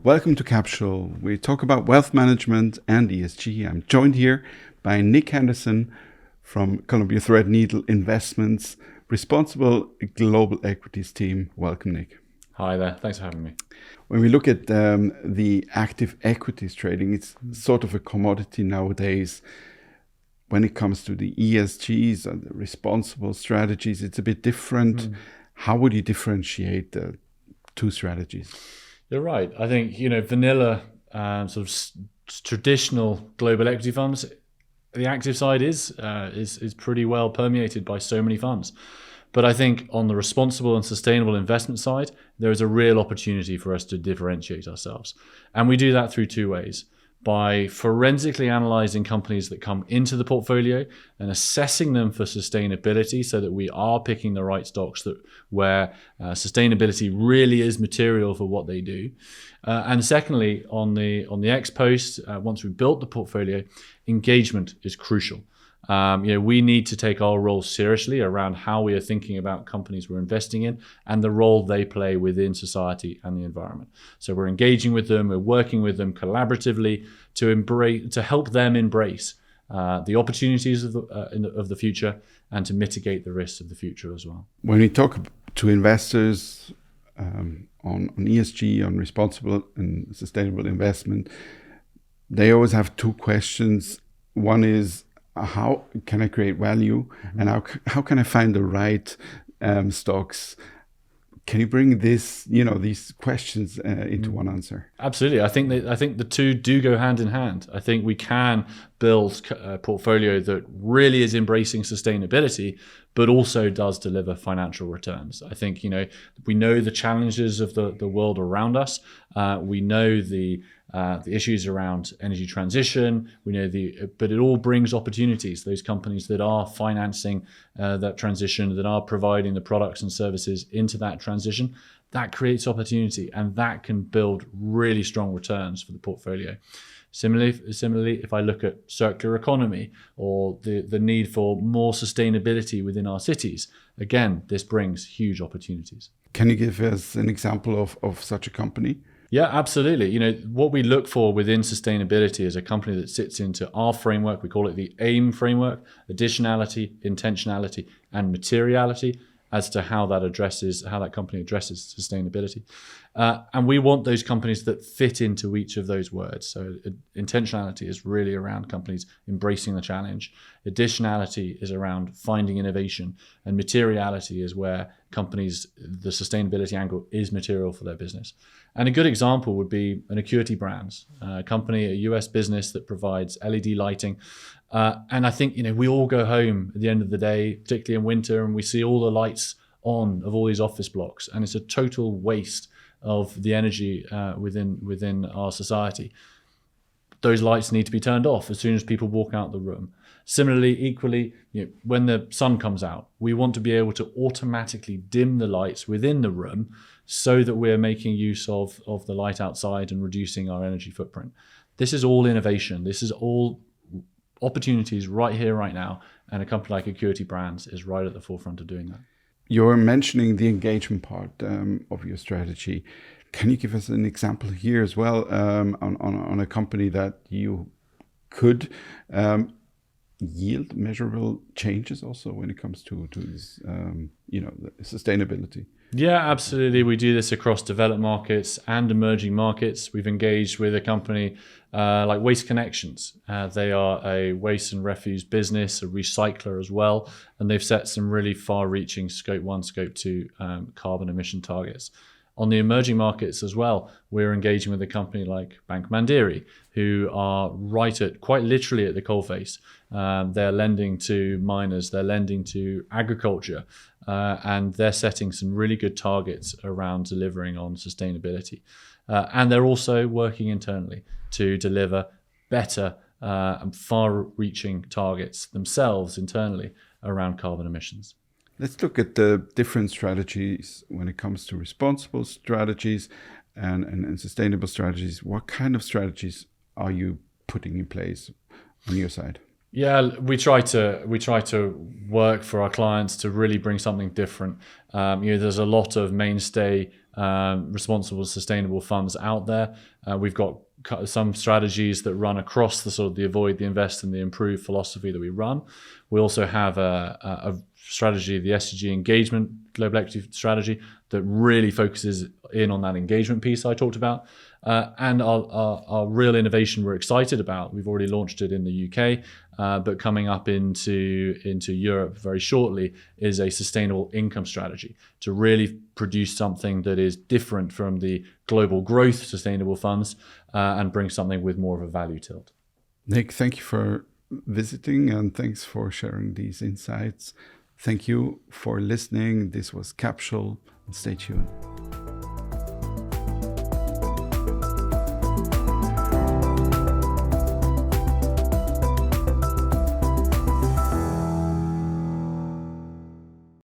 Welcome to Capsule. We talk about wealth management and ESG. I'm joined here by Nick Henderson from Columbia Threadneedle Investments, responsible global equities team. Welcome, Nick. Hi there. Thanks for having me. When we look at the active equities trading, it's sort of a commodity nowadays. When it comes to the ESGs and the responsible strategies, it's a bit different. How would you differentiate the two strategies? You're right. I think, vanilla traditional global equity funds, the active side is pretty well permeated by so many funds. But I think on the responsible and sustainable investment side, there is a real opportunity for us to differentiate ourselves. And we do that through two ways. By forensically analyzing companies that come into the portfolio and assessing them for sustainability so that we are picking the right stocks where sustainability really is material for what they do. And secondly, on the ex post, once we've built the portfolio, engagement is crucial. We need to take our role seriously around how we are thinking about companies we're investing in and the role they play within society and the environment. So we're engaging with them, we're working with them collaboratively to help them embrace the opportunities of the future and to mitigate the risks of the future as well. When we talk to investors on ESG, on responsible and sustainable investment, they always have two questions. One is, how can I create value, and how can I find the right stocks? Can you bring these questions into one answer? Absolutely. I think the two do go hand in hand. I think we can build a portfolio that really is embracing sustainability, but also does deliver financial returns. I think we know the challenges of the world around us. We know the issues around energy transition. We know but it all brings opportunities. Those companies that are financing that transition, that are providing the products and services into that transition, that creates opportunity, and that can build really strong returns for the portfolio. Similarly, if I look at circular economy or the need for more sustainability within our cities, again, this brings huge opportunities. Can you give us an example of such a company? Yeah, absolutely. What we look for within sustainability is a company that sits into our framework. We call it the AIM framework: additionality, intentionality, and materiality, as to how that company addresses sustainability. And we want those companies that fit into each of those words. So intentionality is really around companies embracing the challenge. Additionality is around finding innovation. And materiality is where companies, the sustainability angle is material for their business. And a good example would be an Acuity Brands, a company, a US business that provides LED lighting. And I think, we all go home at the end of the day, particularly in winter, and we see all the lights on of all these office blocks. And it's a total waste of the energy within our society. Those lights need to be turned off as soon as people walk out the room. Similarly, equally, when the sun comes out, we want to be able to automatically dim the lights within the room so that we're making use of the light outside and reducing our energy footprint. This is all innovation. This is all opportunities right here, right now. And a company like Acuity Brands is right at the forefront of doing that. You're mentioning the engagement part of your strategy. Can you give us an example here as well on a company that you could yield measurable changes also when it comes to this, sustainability? Yeah, absolutely. We do this across developed markets and emerging markets. We've engaged with a company like Waste Connections. They are a waste and refuse business, a recycler as well, and they've set some really far-reaching Scope 1, Scope 2 carbon emission targets. On the emerging markets as well, we're engaging with a company like Bank Mandiri, who are quite literally at the coalface. They're lending to miners, they're lending to agriculture, and they're setting some really good targets around delivering on sustainability. And they're also working internally to deliver better and far-reaching targets themselves internally around carbon emissions. Let's look at the different strategies when it comes to responsible strategies and sustainable strategies. What kind of strategies are you putting in place on your side? Yeah, we try to work for our clients to really bring something different. There's a lot of mainstay responsible, sustainable funds out there. We've got some strategies that run across the sort of the avoid, the invest, and the improve philosophy that we run. We also have a strategy, the SDG engagement global equity strategy, that really focuses in on that engagement piece I talked about. And our real innovation we're excited about, we've already launched it in the UK, but coming up into Europe very shortly, is a sustainable income strategy to really produce something that is different from the global growth sustainable funds and bring something with more of a value tilt. Nick, thank you for visiting and thanks for sharing these insights. Thank you for listening. This was Capsule. Stay tuned.